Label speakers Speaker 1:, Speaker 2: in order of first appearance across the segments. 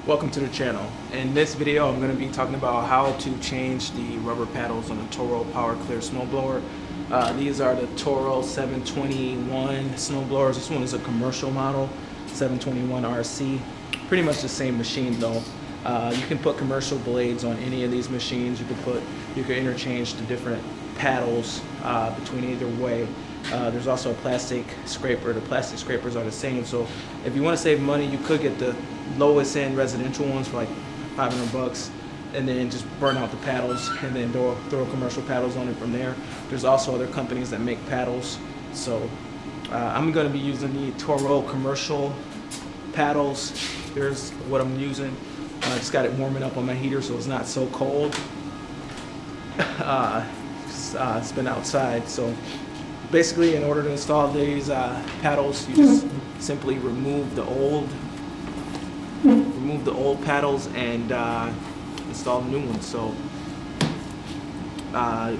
Speaker 1: Welcome to the channel. In this video I'm going to be talking about how to change the rubber paddles on the Toro Power Clear snowblower. These are the Toro 721 snowblowers. This one is a commercial model, 721 RC. Pretty much the same machine though. You can put commercial blades on any of these machines. You can interchange the different paddles between either way. There's also a plastic scraper. The plastic scrapers are the same, so if you want to save money, you could get the lowest end residential ones for like $500 and then just burn out the paddles and then throw commercial paddles on it from there. There's also other companies that make paddles, so I'm going to be using the Toro commercial paddles. Here's what I'm using. I just got it warming up on my heater so it's not so cold. It's been outside, so basically in order to install these paddles, you just simply remove the old paddles and install new ones. So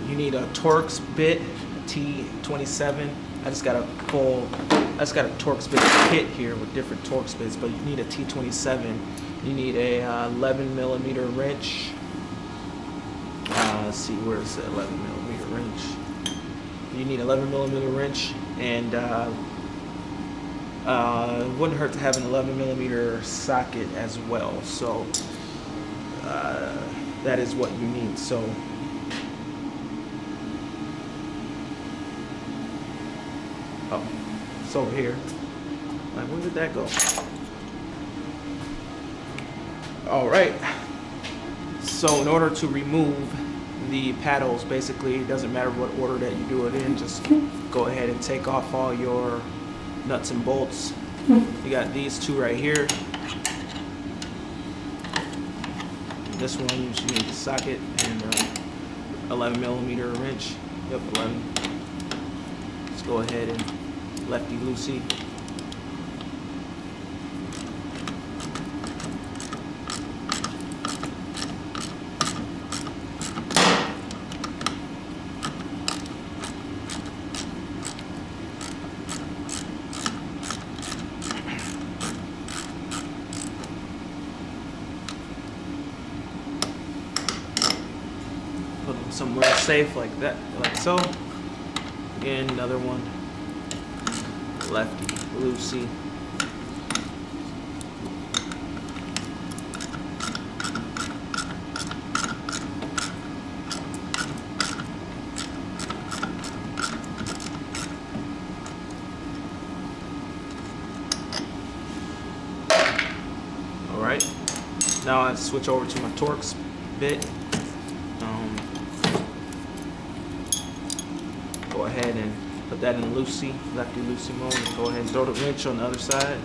Speaker 1: you need a Torx bit, T27. I just got a Torx bit kit here with different Torx bits, but you need a T27. You need a 11mm wrench. Let's see, where's the 11mm wrench? You need 11mm wrench, and it wouldn't hurt to have an 11mm socket as well. So that is what you need. So it's over here. Like, where did that go? All right. So in order to remove the paddles, basically it doesn't matter what order that you do it in, just go ahead and take off all your nuts and bolts. You got these two right here. This one you need the socket and 11mm wrench. Yep, 11. Let's go ahead and lefty loosey. Put them somewhere safe like that, like so. Again, another one. Lefty loosey. All right. Now I switch over to my Torx bit. Go ahead and put that in lefty loosey mode. Go ahead and throw the wrench on the other side.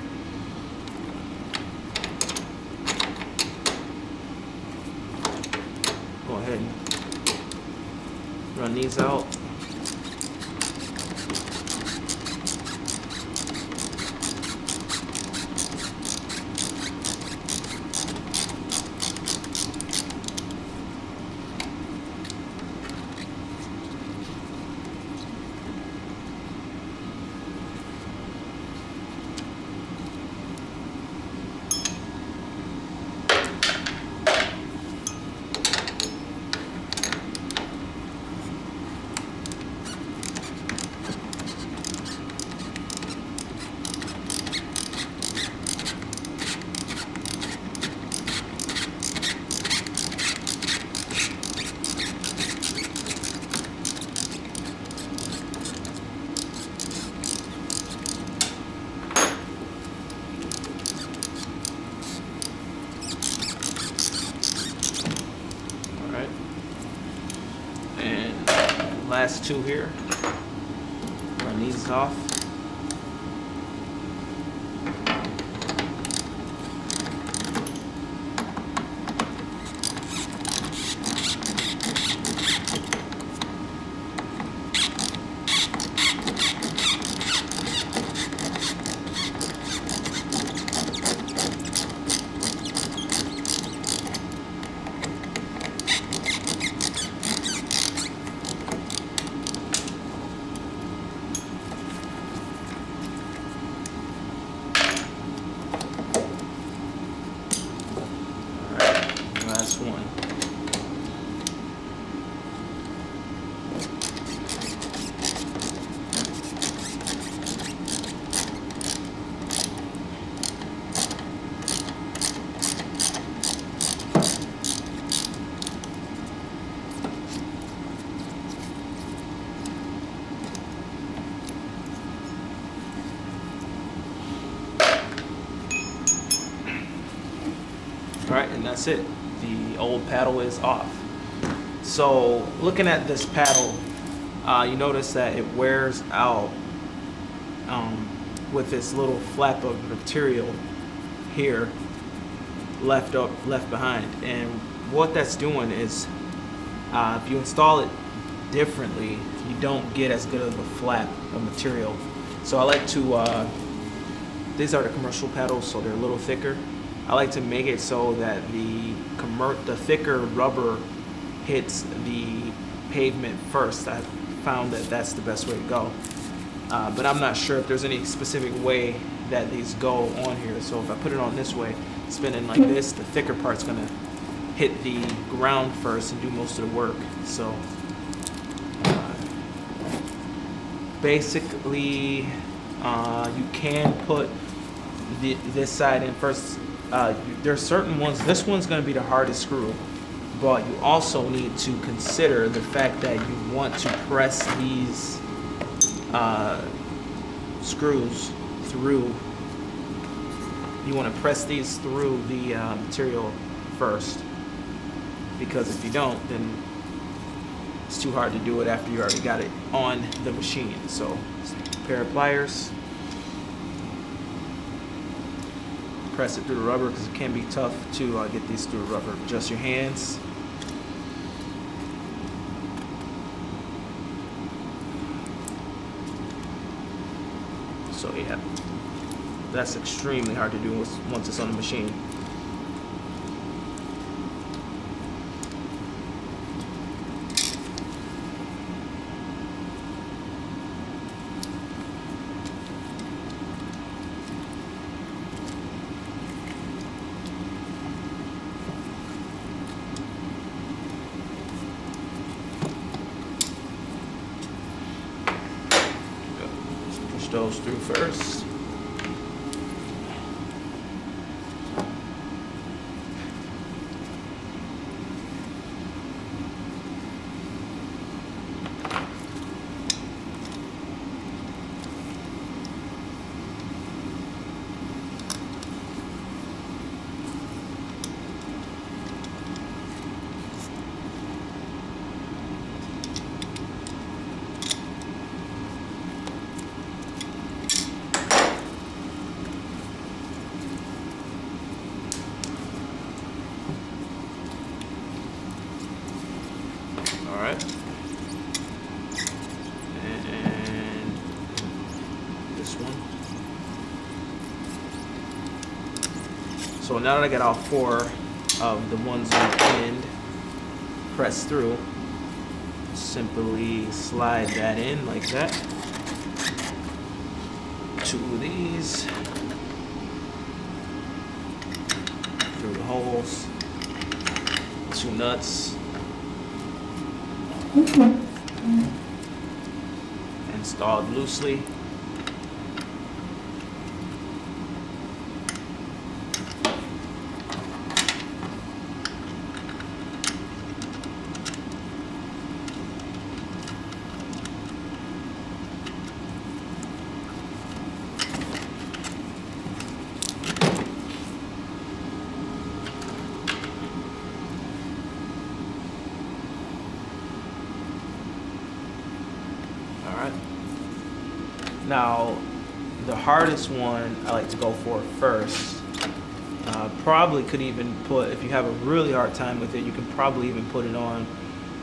Speaker 1: Go ahead and run these out. And last two here, run these off. one. Alright, and that's it. The old paddle is off. So looking at this paddle, you notice that it wears out with this little flap of material here left behind. And what that's doing is, if you install it differently, you don't get as good of a flap of material. So I like to, these are the commercial paddles, so they're a little thicker. I like to make it so that the thicker rubber hits the pavement first. I found that that's the best way to go. But I'm not sure if there's any specific way that these go on here. So if I put it on this way, spinning like this, the thicker part's gonna hit the ground first and do most of the work. So basically, you can put this side in first. There's certain ones, this one's going to be the hardest screw, but you also need to consider the fact that you want to press these screws through. You want to press these through the material first, because if you don't, then it's too hard to do it after you already got it on the machine. So, a pair of pliers. Press it through the rubber, because it can be tough to get these through the rubber. Adjust your hands. So yeah, that's extremely hard to do once it's on the machine. Those through first. Alright, and this one. So now that I got all four of the ones on the end pressed through, simply slide that in like that. Two of these through the holes, two nuts. Installed loosely. Now, the hardest one I like to go for first. Probably could even put, if you have a really hard time with it, you can probably even put it on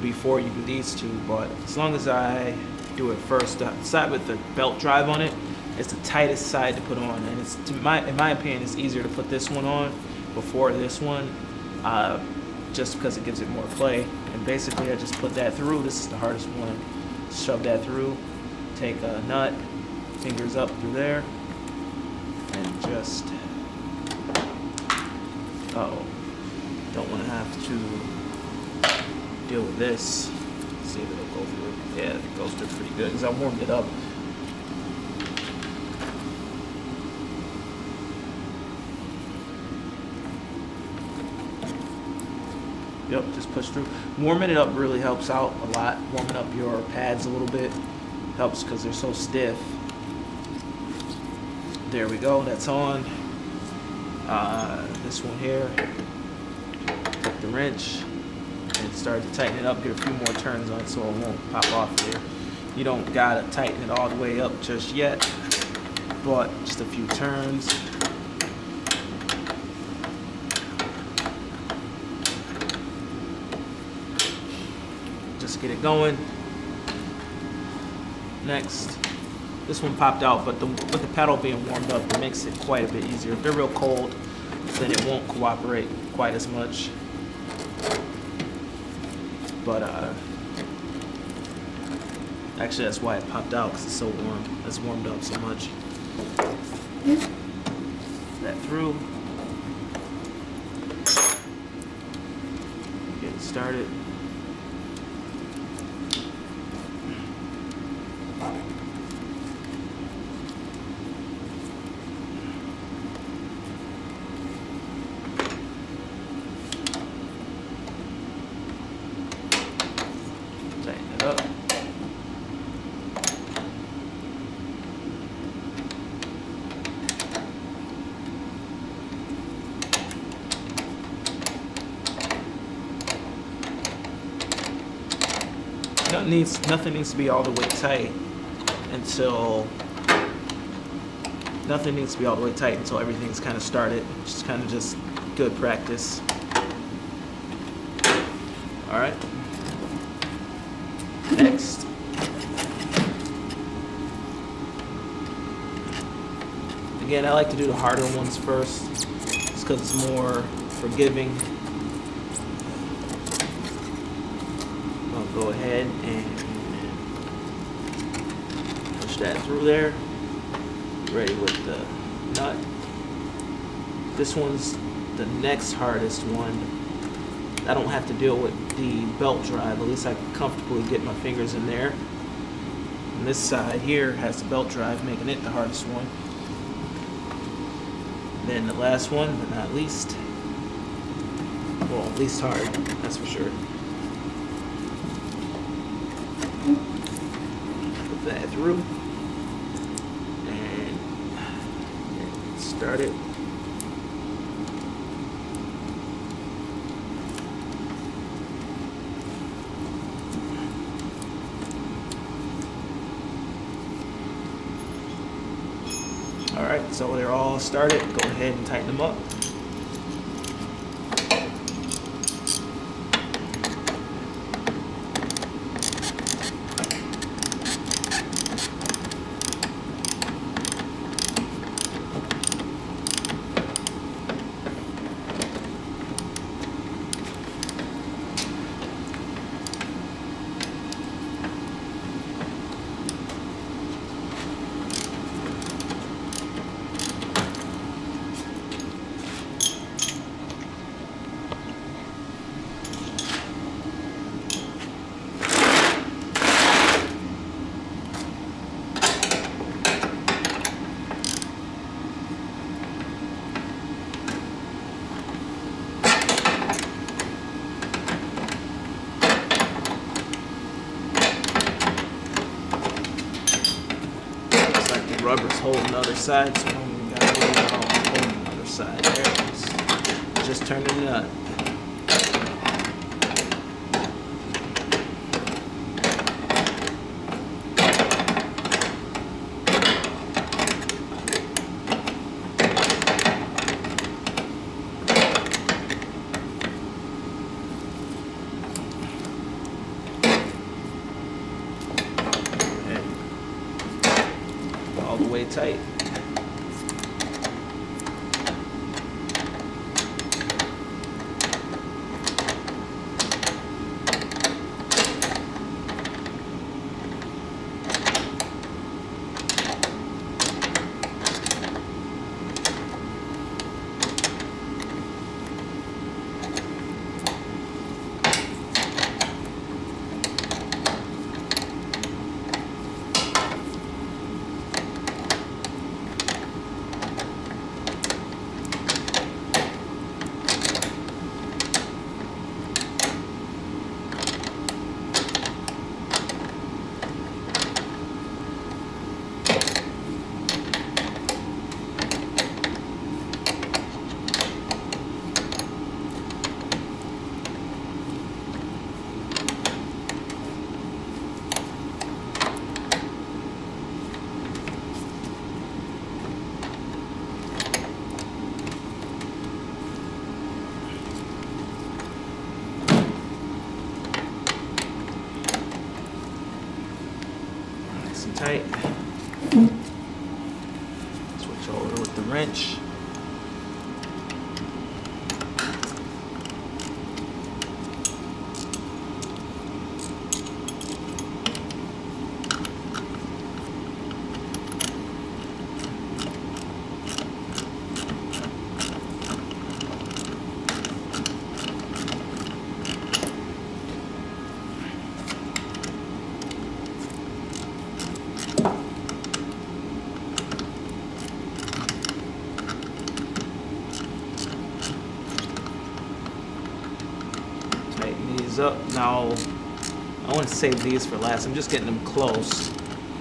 Speaker 1: before you do these two. But as long as I do it first, the side with the belt drive on it, it's the tightest side to put on, and it's, in my opinion, it's easier to put this one on before this one, just because it gives it more play. And basically, I just put that through. This is the hardest one. Shove that through. Take a nut. Fingers up through there, and just, Don't want to have to deal with this. Let's see if it'll go through. Yeah, it goes through pretty good because I warmed it up. Yep, just push through. Warming it up really helps out a lot. Warming up your pads a little bit helps because they're so stiff. There we go, that's on. This one here, take the wrench and start to tighten it up, get a few more turns on it so it won't pop off here. You don't gotta tighten it all the way up just yet, but just a few turns. Just get it going. Next. This one popped out, but with the pedal being warmed up, it makes it quite a bit easier. If they're real cold, then it won't cooperate quite as much. But actually, that's why it popped out, because it's so warm. It's warmed up so much. That through. Get it started. Tighten it up. Nothing needs to be all the way tight until everything's kind of started. Just kind of just good practice. All right. Next. Again, I like to do the harder ones first, just because it's more forgiving. I'll go ahead and push that through there. Ready with the nut. This one's the next hardest one. I don't have to deal with the belt drive. At least I can comfortably get my fingers in there. And this side here has the belt drive, making it the hardest one. Then the last one, but not least, well, least hard, that's for sure. Put that through and start it. Alright, so they're all started. Go ahead and tighten them up. Rubber's holding the other side, so we got to hold the other side there. Just turning the nut. All the way tight. tight. Switch over with the wrench. Tighten these up. Now, I want to save these for last. I'm just getting them close.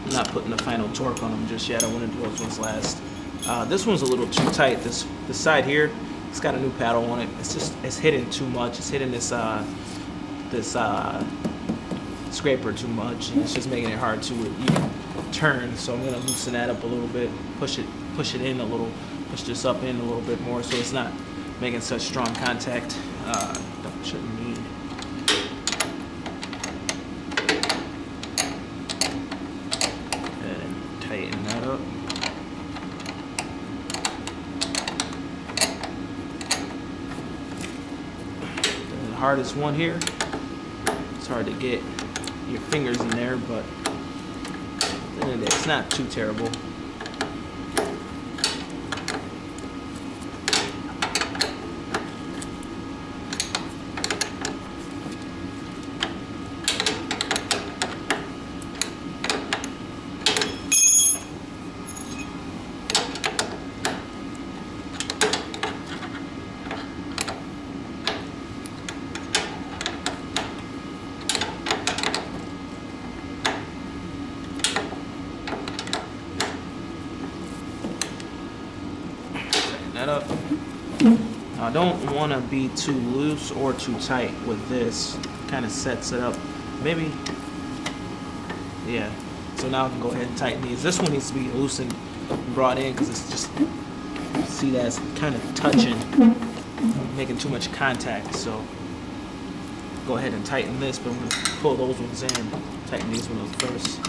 Speaker 1: I'm not putting the final torque on them just yet. I want to do those ones last. This one's a little too tight. This side here, it's got a new paddle on it. It's hitting too much. It's hitting this scraper too much, and it's just making it hard to even turn. So I'm gonna loosen that up a little bit, push it in a little, push this up in a little bit more, so it's not making such strong contact. Shouldn't need. And tighten that up. The hardest one here. It's hard to get your fingers in there, but it's not too terrible. That up. Now, I don't want to be too loose or too tight with this. Kind of sets it up. Maybe, yeah. So now I can go ahead and tighten these. This one needs to be loosened and brought in because it's just, see that it's kind of touching, making too much contact. So go ahead and tighten this, but I'm going to pull those ones in. Tighten these ones first.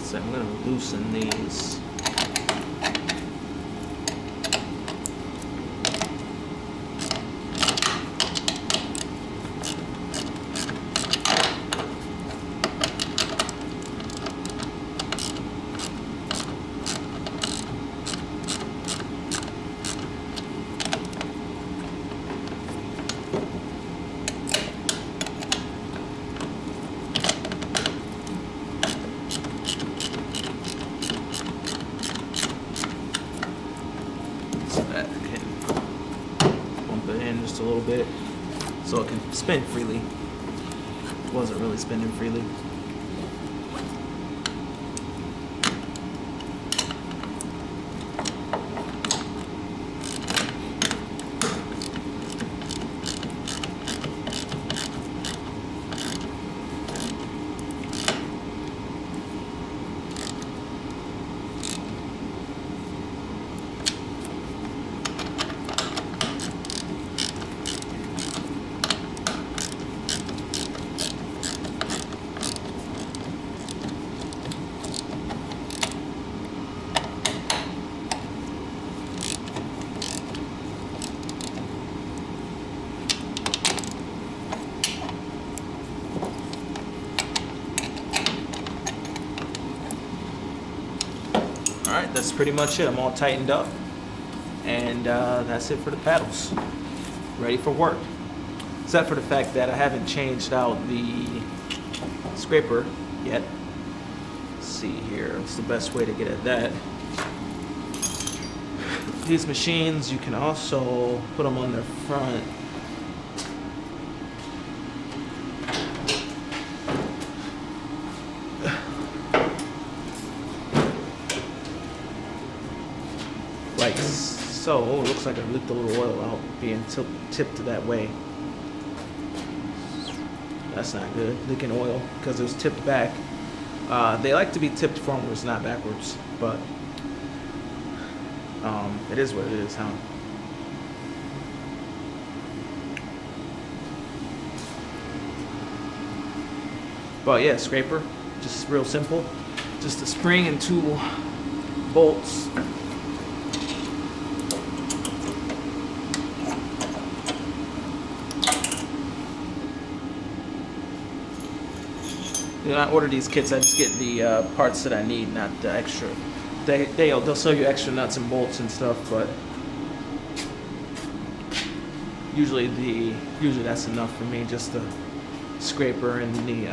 Speaker 1: So I'm going to loosen these. That can bump it in just a little bit so it can spin freely. It wasn't really spinning freely. Alright, that's pretty much it. I'm all tightened up. And that's it for the paddles. Ready for work. Except for the fact that I haven't changed out the scraper yet. Let's see here. What's the best way to get at that? These machines, you can also put them on their front like so. Oh, it looks like I licked a little oil out being tipped that way. That's not good. Licking oil because it was tipped back. They like to be tipped frontwards, not backwards, but it is what it is, huh? But yeah, scraper, just real simple. Just a spring and 2 bolts. When I order these kits, I just get the parts that I need, not the extra. They'll sell you extra nuts and bolts and stuff, but usually that's enough for me. Just the scraper and the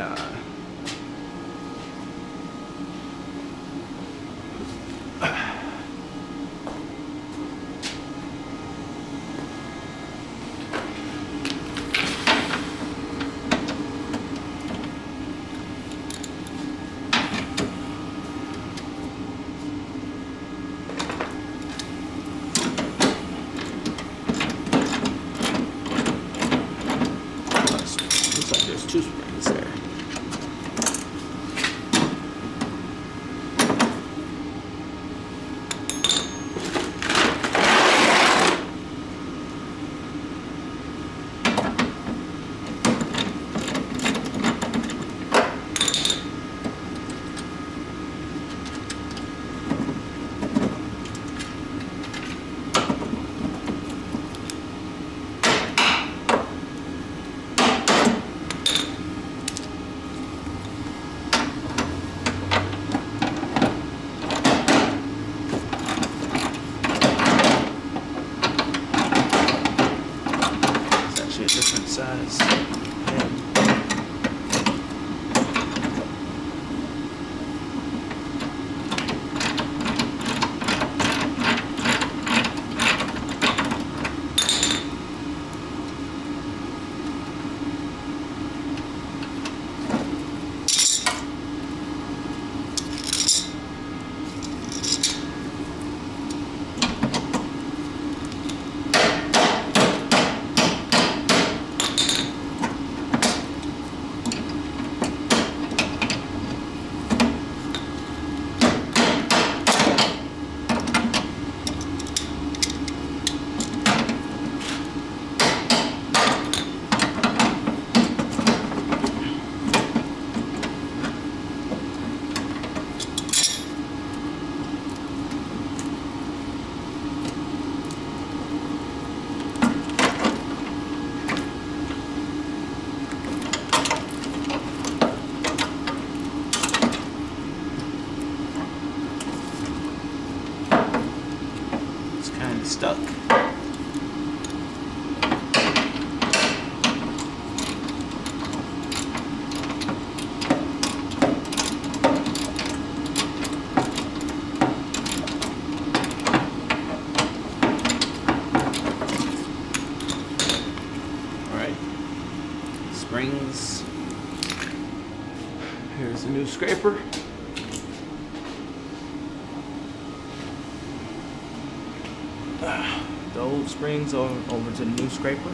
Speaker 1: looks like there's 2 springs there. A different size. Stuck. Alright. Springs. Here's the new scraper. The old springs over to the new scraper.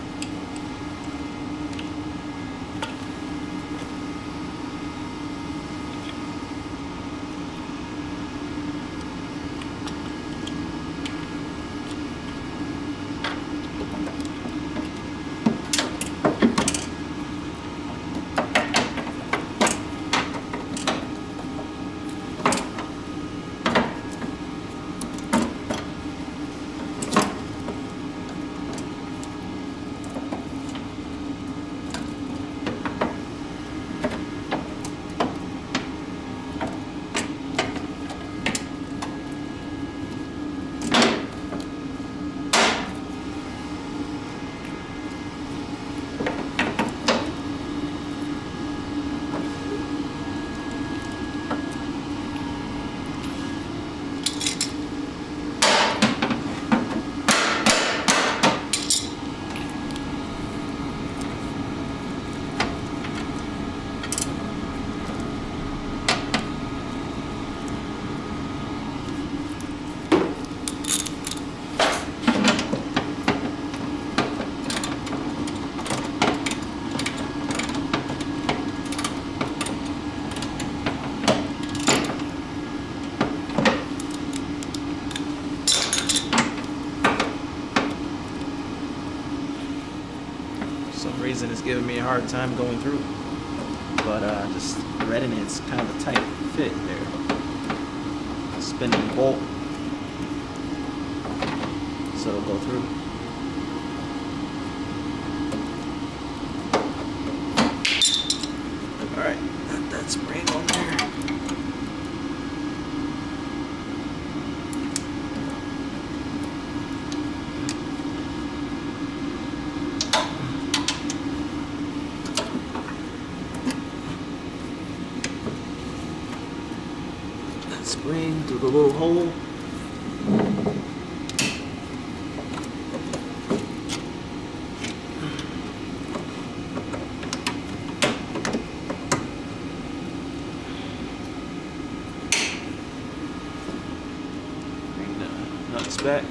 Speaker 1: reason it's giving me a hard time going through. But just threading it's kind of a tight fit there. Spinning the bolt so it'll go through. Alright, got that spring on there. That spring through the little hole. Nuts back.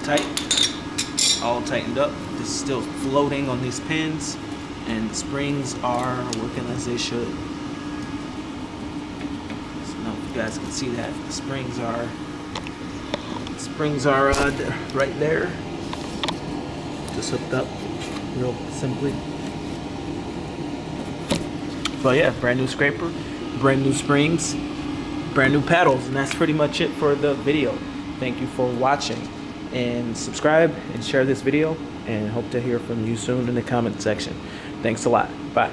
Speaker 1: Tight, all tightened up. This is still floating on these pins, and the springs are working as they should. So now if you guys can see that the springs are right there, just hooked up real simply. But yeah, brand new scraper, brand new springs, brand new paddles, and that's pretty much it for the video. Thank you for watching, and subscribe and share this video, and hope to hear from you soon in the comment section. Thanks a lot. Bye.